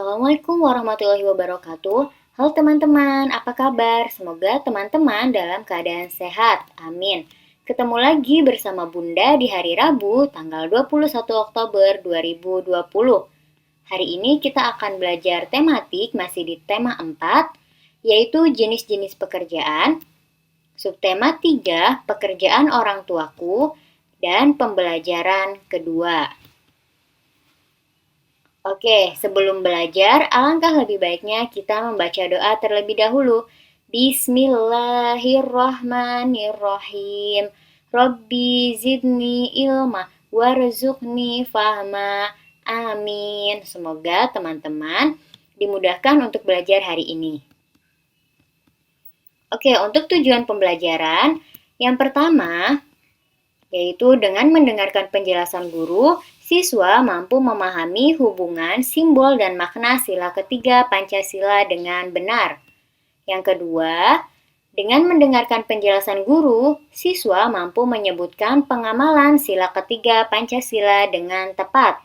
Assalamualaikum warahmatullahi wabarakatuh. Halo teman-teman, apa kabar? Semoga teman-teman dalam keadaan sehat. Amin. Ketemu lagi bersama Bunda di hari Rabu, tanggal 21 Oktober 2020. Hari ini kita akan belajar tematik masih di tema 4, yaitu jenis-jenis pekerjaan. Subtema 3, pekerjaan orang tuaku, dan pembelajaran kedua. Oke, sebelum belajar, alangkah lebih baiknya kita membaca doa terlebih dahulu. Bismillahirrahmanirrahim. Rabbi zidni ilma warzuqni fahma. Amin. Semoga teman-teman dimudahkan untuk belajar hari ini. Oke, untuk tujuan pembelajaran, yang pertama, yaitu dengan mendengarkan penjelasan guru, siswa mampu memahami hubungan, simbol, dan makna sila ketiga Pancasila dengan benar. Yang kedua, dengan mendengarkan penjelasan guru, siswa mampu menyebutkan pengamalan sila ketiga Pancasila dengan tepat.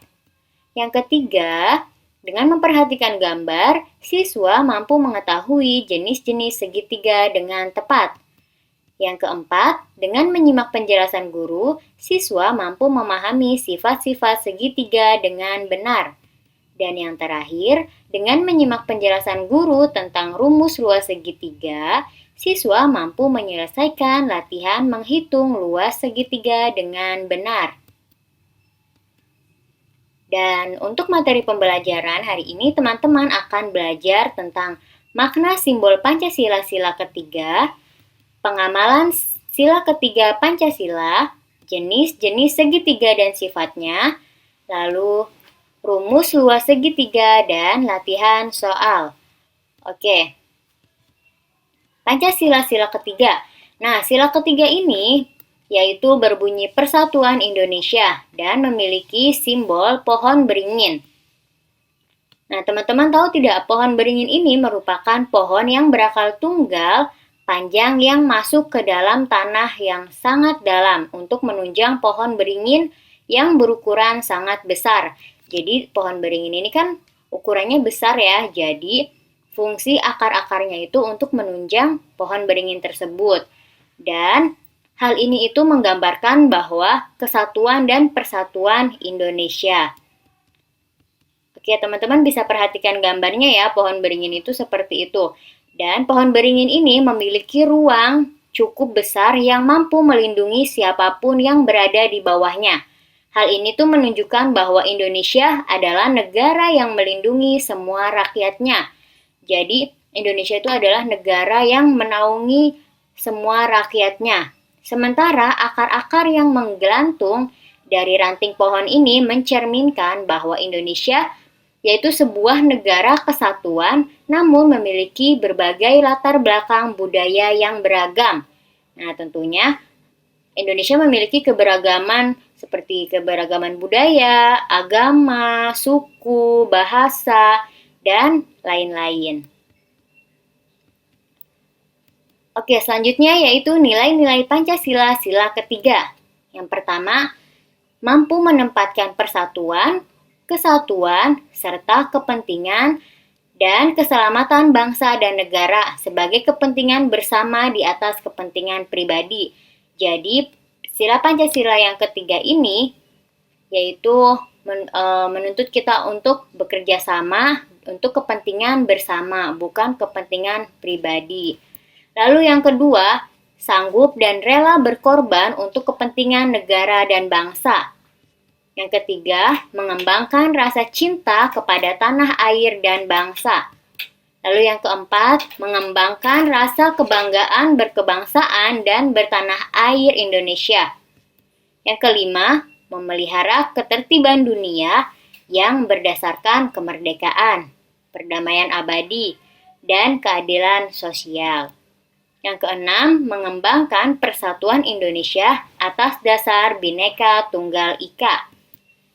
Yang ketiga, dengan memperhatikan gambar, siswa mampu mengetahui jenis-jenis segitiga dengan tepat. Yang keempat, dengan menyimak penjelasan guru, siswa mampu memahami sifat-sifat segitiga dengan benar. Dan yang terakhir, dengan menyimak penjelasan guru tentang rumus luas segitiga, siswa mampu menyelesaikan latihan menghitung luas segitiga dengan benar. Dan untuk materi pembelajaran hari ini, teman-teman akan belajar tentang makna simbol Pancasila sila ketiga, pengamalan sila ketiga Pancasila, jenis-jenis segitiga dan sifatnya, lalu rumus luas segitiga, dan latihan soal. Oke, Pancasila sila ketiga. Nah, sila ketiga ini yaitu berbunyi Persatuan Indonesia dan memiliki simbol pohon beringin. Nah, teman-teman tahu tidak, pohon beringin ini merupakan pohon yang berakar tunggal panjang yang masuk ke dalam tanah yang sangat dalam untuk menunjang pohon beringin yang berukuran sangat besar. Jadi pohon beringin ini kan ukurannya besar ya, jadi fungsi akar-akarnya itu untuk menunjang pohon beringin tersebut. Dan hal ini itu menggambarkan bahwa kesatuan dan persatuan Indonesia. Oke, teman-teman bisa perhatikan gambarnya ya, pohon beringin itu seperti itu. Dan pohon beringin ini memiliki ruang cukup besar yang mampu melindungi siapapun yang berada di bawahnya. Hal ini tuh menunjukkan bahwa Indonesia adalah negara yang melindungi semua rakyatnya. Jadi, Indonesia itu adalah negara yang menaungi semua rakyatnya. Sementara akar-akar yang menggelantung dari ranting pohon ini mencerminkan bahwa Indonesia yaitu sebuah negara kesatuan namun memiliki berbagai latar belakang budaya yang beragam. Nah, tentunya Indonesia memiliki keberagaman seperti keberagaman budaya, agama, suku, bahasa, dan lain-lain. Oke, selanjutnya yaitu nilai-nilai Pancasila sila ketiga. Yang pertama, mampu menempatkan persatuan, kesatuan, serta kepentingan dan keselamatan bangsa dan negara sebagai kepentingan bersama di atas kepentingan pribadi. Jadi, sila Pancasila yang ketiga ini yaitu menuntut kita untuk bekerja sama untuk kepentingan bersama, bukan kepentingan pribadi. Lalu yang kedua, sanggup dan rela berkorban untuk kepentingan negara dan bangsa. Yang ketiga, mengembangkan rasa cinta kepada tanah air dan bangsa. Lalu yang keempat, mengembangkan rasa kebanggaan berkebangsaan dan bertanah air Indonesia. Yang kelima, memelihara ketertiban dunia yang berdasarkan kemerdekaan, perdamaian abadi, dan keadilan sosial. Yang keenam, mengembangkan persatuan Indonesia atas dasar Bhinneka Tunggal Ika.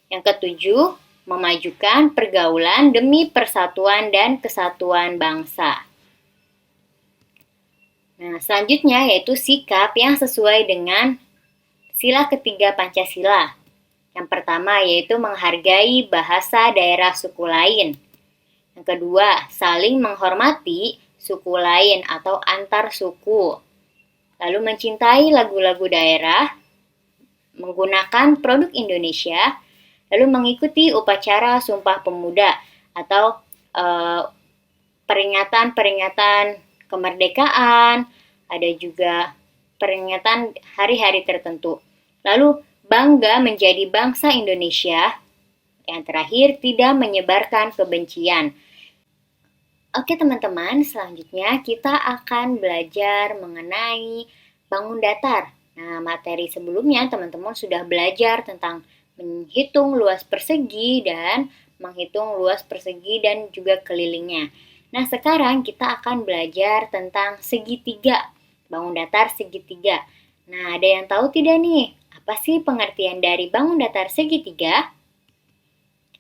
Yang ketujuh, memajukan pergaulan demi persatuan dan kesatuan bangsa. Nah, selanjutnya yaitu sikap yang sesuai dengan sila ketiga Pancasila. Yang pertama yaitu menghargai bahasa daerah suku lain. Yang kedua, saling menghormati suku lain atau antar suku. Lalu mencintai lagu-lagu daerah, menggunakan produk Indonesia, lalu mengikuti upacara Sumpah Pemuda atau peringatan-peringatan kemerdekaan, ada juga peringatan hari-hari tertentu. Lalu bangga menjadi bangsa Indonesia. Yang terakhir, tidak menyebarkan kebencian. Oke teman-teman, selanjutnya kita akan belajar mengenai bangun datar. Nah, materi sebelumnya teman-teman sudah belajar tentang menghitung luas persegi dan menghitung luas persegi dan juga kelilingnya. Nah, sekarang kita akan belajar tentang segitiga, bangun datar segitiga. Nah, ada yang tahu tidak nih, apa sih pengertian dari bangun datar segitiga?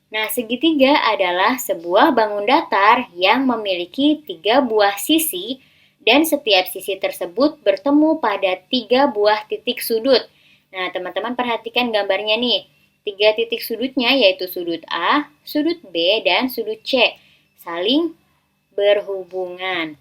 Nah, segitiga adalah sebuah bangun datar yang memiliki 3 buah sisi dan setiap sisi tersebut bertemu pada 3 buah titik sudut. Nah, teman-teman perhatikan gambarnya nih. 3 titik sudutnya yaitu sudut A, sudut B, dan sudut C. Saling berhubungan.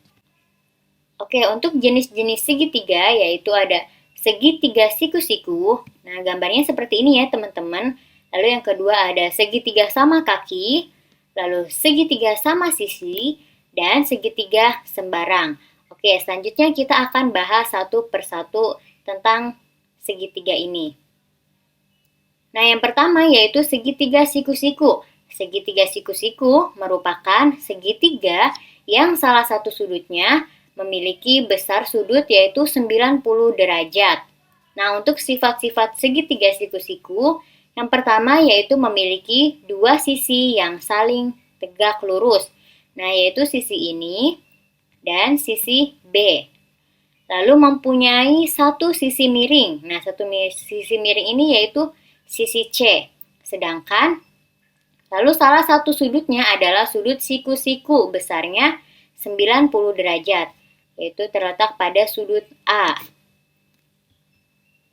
Oke, untuk jenis-jenis segitiga yaitu ada segitiga siku-siku. Nah, gambarnya seperti ini ya, teman-teman. Lalu yang kedua ada segitiga sama kaki, lalu segitiga sama sisi, dan segitiga sembarang. Oke, selanjutnya kita akan bahas satu persatu tentang segitiga ini. Nah, yang pertama yaitu segitiga siku-siku. Segitiga siku-siku merupakan segitiga yang salah satu sudutnya memiliki besar sudut yaitu 90 derajat. Nah, untuk sifat-sifat segitiga siku-siku, yang pertama yaitu memiliki 2 sisi yang saling tegak lurus. Nah, yaitu sisi ini dan sisi B. Lalu mempunyai satu sisi miring. Nah, sisi miring ini yaitu sisi C. Sedangkan lalu salah satu sudutnya adalah sudut siku-siku besarnya 90 derajat, yaitu terletak pada sudut A.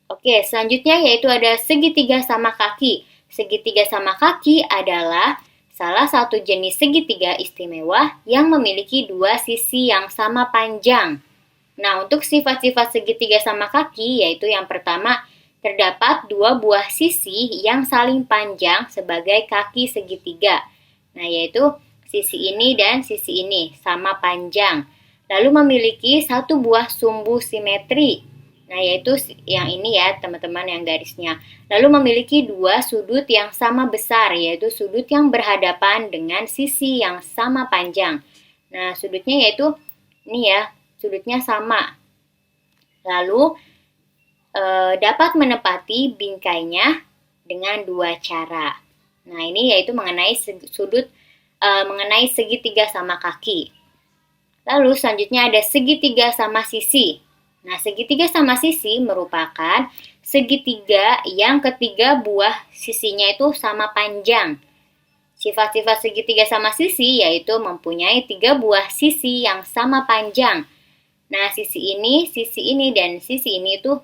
Oke, selanjutnya yaitu ada segitiga sama kaki. Segitiga sama kaki adalah salah satu jenis segitiga istimewa yang memiliki 2 sisi yang sama panjang. Nah, untuk sifat-sifat segitiga sama kaki yaitu yang pertama, terdapat 2 buah sisi yang saling panjang sebagai kaki segitiga. Nah, yaitu sisi ini dan sisi ini sama panjang. Lalu memiliki 1 buah sumbu simetri. Nah, yaitu yang ini ya, teman-teman, yang garisnya. Lalu memiliki 2 sudut yang sama besar, yaitu sudut yang berhadapan dengan sisi yang sama panjang. Nah, sudutnya yaitu ini ya, sudutnya sama. Lalu dapat menepati bingkainya dengan 2 cara. Nah, ini yaitu mengenai mengenai segitiga sama kaki. Lalu selanjutnya ada segitiga sama sisi. Nah, segitiga sama sisi merupakan segitiga yang ketiga buah sisinya itu sama panjang. Sifat-sifat segitiga sama sisi yaitu mempunyai 3 buah sisi yang sama panjang. Nah, sisi ini, dan sisi ini itu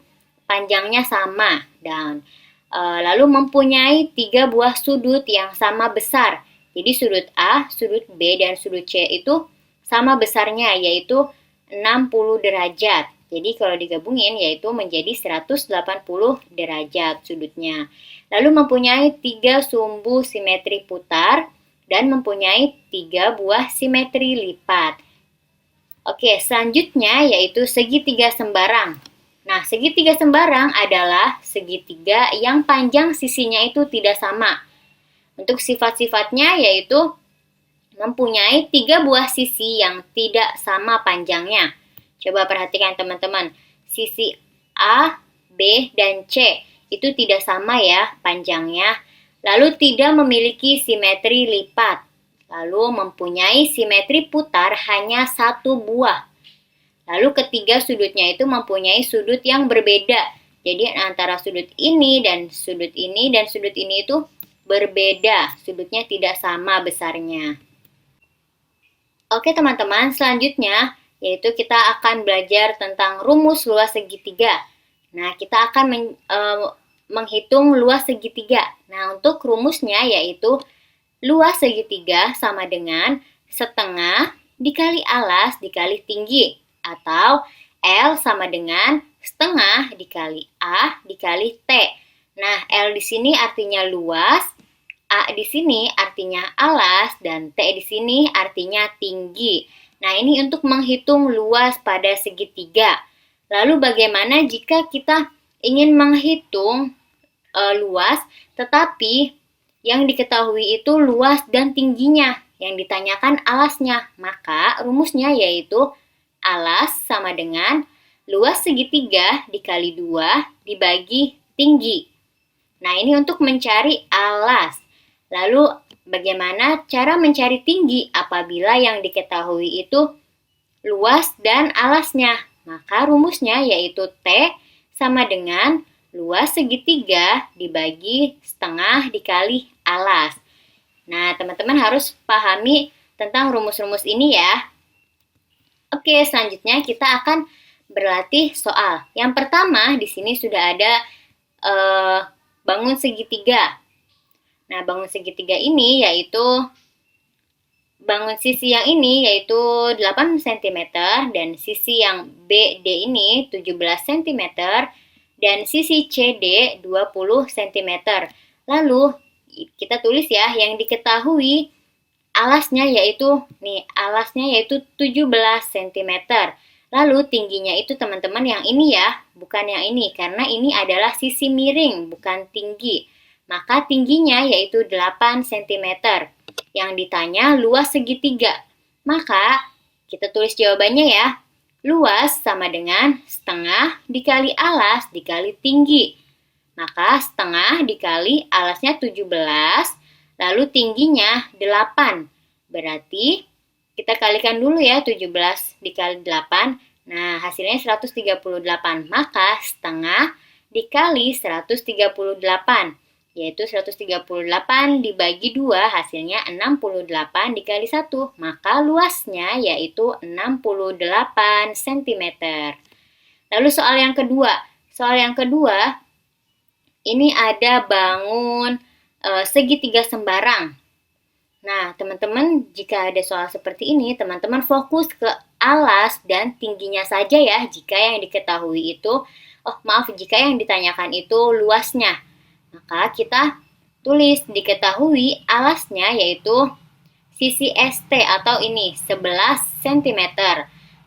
panjangnya sama. Dan lalu mempunyai 3 buah sudut yang sama besar. Jadi sudut A, sudut B, dan sudut C itu sama besarnya, yaitu 60 derajat. Jadi kalau digabungin yaitu menjadi 180 derajat sudutnya. Lalu mempunyai 3 sumbu simetri putar dan mempunyai 3 buah simetri lipat. Oke, selanjutnya yaitu segitiga sembarang. Nah, segitiga sembarang adalah segitiga yang panjang sisinya itu tidak sama. Untuk sifat-sifatnya yaitu mempunyai 3 buah sisi yang tidak sama panjangnya. Coba perhatikan teman-teman, sisi A, B, dan C itu tidak sama ya panjangnya. Lalu tidak memiliki simetri lipat. Lalu mempunyai simetri putar hanya 1 buah. Lalu ketiga sudutnya itu mempunyai sudut yang berbeda. Jadi antara sudut ini dan sudut ini dan sudut ini itu berbeda. Sudutnya tidak sama besarnya. Oke teman-teman, selanjutnya yaitu kita akan belajar tentang rumus luas segitiga. Nah, kita akan menghitung luas segitiga. Nah, untuk rumusnya yaitu luas segitiga sama dengan setengah dikali alas dikali tinggi, atau L sama dengan setengah dikali A dikali T. Nah, L di sini artinya luas, A di sini artinya alas, dan T di sini artinya tinggi. Nah, ini untuk menghitung luas pada segitiga. Lalu bagaimana jika kita ingin menghitung luas, tetapi yang diketahui itu luas dan tingginya, yang ditanyakan alasnya? Maka rumusnya yaitu alas sama dengan luas segitiga dikali 2 dibagi tinggi. Nah, ini untuk mencari alas. Lalu, bagaimana cara mencari tinggi apabila yang diketahui itu luas dan alasnya? Maka rumusnya yaitu T sama dengan luas segitiga dibagi setengah dikali alas. Nah, teman-teman harus pahami tentang rumus-rumus ini ya. Oke, selanjutnya kita akan berlatih soal. Yang pertama, di sini sudah ada bangun segitiga. Nah, bangun segitiga ini yaitu bangun sisi yang ini yaitu 8 cm dan sisi yang BD ini 17 cm dan sisi CD 20 cm. Lalu kita tulis ya yang diketahui alasnya yaitu alasnya yaitu 17 cm. Lalu tingginya itu teman-teman yang ini ya, bukan yang ini karena ini adalah sisi miring, bukan tinggi. Maka tingginya yaitu 8 cm. Yang ditanya luas segitiga. Maka kita tulis jawabannya ya. Luas sama dengan setengah dikali alas dikali tinggi. Maka setengah dikali alasnya 17, lalu tingginya 8. Berarti kita kalikan dulu ya 17 dikali 8. Nah, hasilnya 138. Maka setengah dikali 138. Yaitu 138 dibagi 2 hasilnya 68 dikali 1. Maka luasnya yaitu 68 cm. Lalu soal yang kedua. Soal yang kedua, ini ada bangun segitiga sembarang. Nah, teman-teman, jika ada soal seperti ini, teman-teman fokus ke alas dan tingginya saja ya, jika yang diketahui itu, jika yang ditanyakan itu luasnya. Maka kita tulis diketahui alasnya yaitu sisi ST atau ini 11 cm.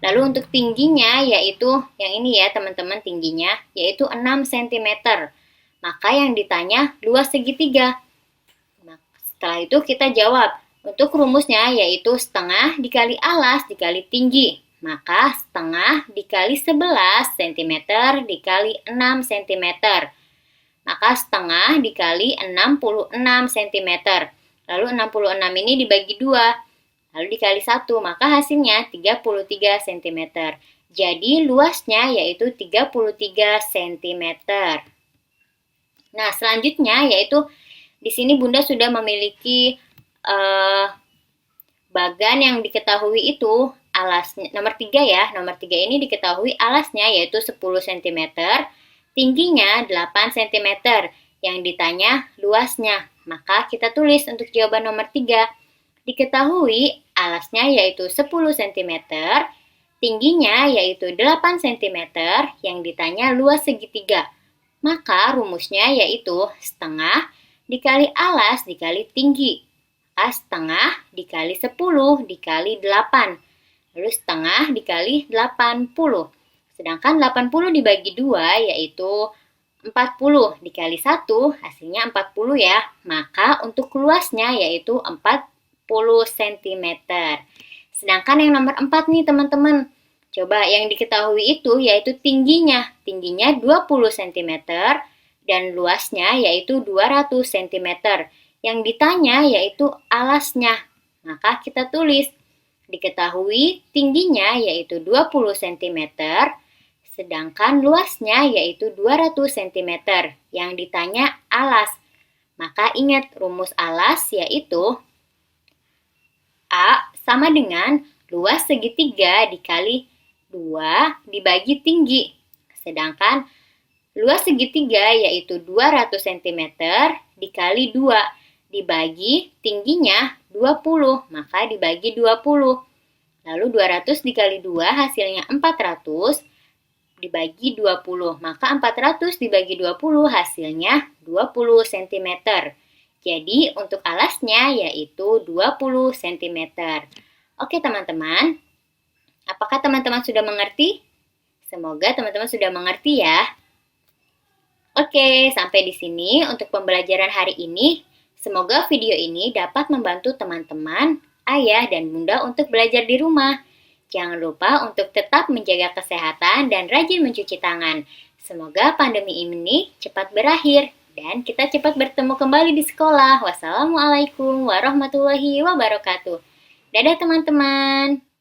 Lalu untuk tingginya yaitu yang ini ya teman-teman tingginya yaitu 6 cm. Maka yang ditanya luas segitiga. Setelah itu kita jawab. Untuk rumusnya yaitu setengah dikali alas dikali tinggi. Maka setengah dikali 11 cm dikali 6 cm. Maka setengah dikali 66 cm. Lalu 66 ini dibagi 2. Lalu dikali 1. Maka hasilnya 33 cm. Jadi luasnya yaitu 33 cm. Nah, selanjutnya yaitu di sini Bunda sudah memiliki bagan yang diketahui itu alasnya nomor 3 ya. Nomor 3 ini diketahui alasnya yaitu 10 cm, tingginya 8 cm. Yang ditanya luasnya. Maka kita tulis untuk jawaban nomor 3. Diketahui alasnya yaitu 10 cm, tingginya yaitu 8 cm, yang ditanya luas segitiga. Maka rumusnya yaitu setengah dikali alas dikali tinggi. Maka setengah dikali 10 dikali 8. Lalu setengah dikali 80. Sedangkan 80 dibagi 2 yaitu 40 dikali 1 hasilnya 40 ya. Maka untuk luasnya yaitu 40 cm. Sedangkan yang nomor 4 nih teman-teman. Coba yang diketahui itu yaitu tingginya. Tingginya 20 cm dan luasnya yaitu 200 cm. Yang ditanya yaitu alasnya. Maka kita tulis diketahui tingginya yaitu 20 cm, sedangkan luasnya yaitu 200 cm. Yang ditanya alas. Maka ingat rumus alas yaitu A sama dengan luas segitiga dikali 2 dibagi tinggi. Sedangkan luas segitiga yaitu 200 cm dikali 2 dibagi tingginya 20, maka dibagi 20. Lalu 200 dikali 2 hasilnya 400, dibagi 20. Maka 400 dibagi 20 hasilnya 20 cm. Jadi untuk alasnya yaitu 20 cm. Oke teman-teman, apakah teman-teman sudah mengerti? Semoga teman-teman sudah mengerti ya. Oke, sampai di sini untuk pembelajaran hari ini. Semoga video ini dapat membantu teman-teman, ayah, dan bunda untuk belajar di rumah. Jangan lupa untuk tetap menjaga kesehatan dan rajin mencuci tangan. Semoga pandemi ini cepat berakhir dan kita cepat bertemu kembali di sekolah. Wassalamualaikum warahmatullahi wabarakatuh. Dadah teman-teman.